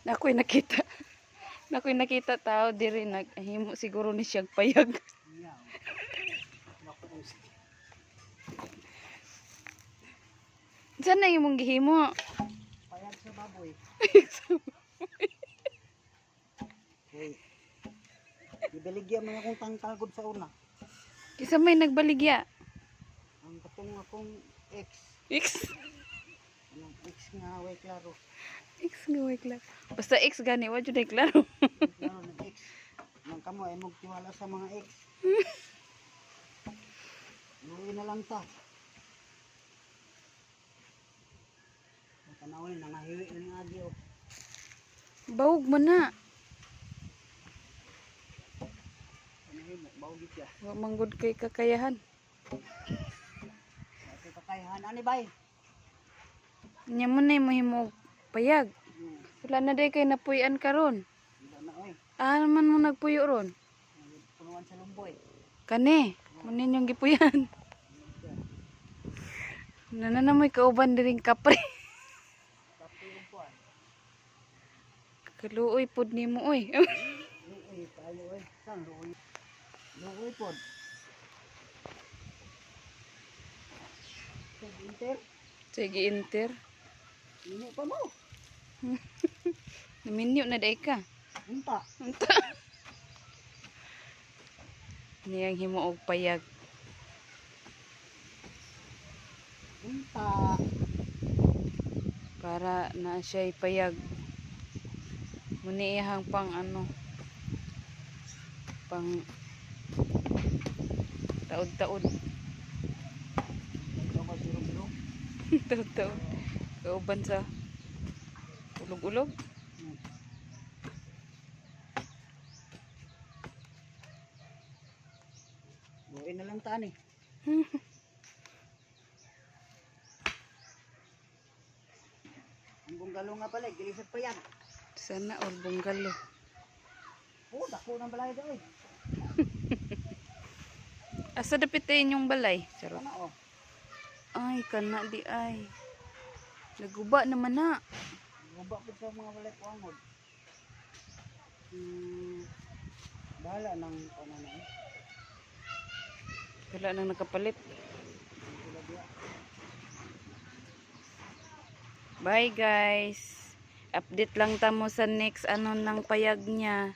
Ako'y nakita. Ako'y nakita tao diri naghimo siguro ni siyang payag. Saan na imong gihimo? Payag sa baboy. Hey. Ibaligya mo akong tangtalgod sa una. Kisa may nagbaligya. Ang katong akong ex. X. Anong ex nga way klaro. X nga way klaro. Basta X gani wa jud ay klaro. Klaro ng ex. Nang kamo ay magtiwala sa mga ex. Uwi na lang ta. Tanawin nangahiwi ning agi oh. Bawog man na. Nanghimo bawgi siya. Wa manggod kay kakayahan. Sa kakayahan ani bay. Nya mo na mo himo payag. Wala na day kay napuy-an karon. Wala na oy. Man mo nagpuyo ron. Punuan sa lumboy. Kani, mo ninyong gipuyan. Nananamoy kauban diring kapre. Kaluoy pod nimo oy. Luoy tayo oy. Saan luoy? Luoy pod. Inter. Sige inter. Ini pa mo. Naminyo na day ka. Unta. Unta. Niyang himo og payag. Unta. Para na siya'y payag. Muni ihang pang ano. Pang taod-taod. Ito ka sirog-sirog. Taod-taod. Kauban sa ulog-ulog. Luoy na lang ta ni. Ang bunggalo nga pala, gilisod pa yan. Sana all bunggalo. Oh, dako ng balay daw eh. Asa dapit yung balay? Charot. Ano oh? Ay, kana di ay. Naguba naman na. Guba po sa mga balay po angod. Bahala ng ano na eh. Wala nang nakapalit. Bye guys. Update lang tamo sa next ano ng payag niya.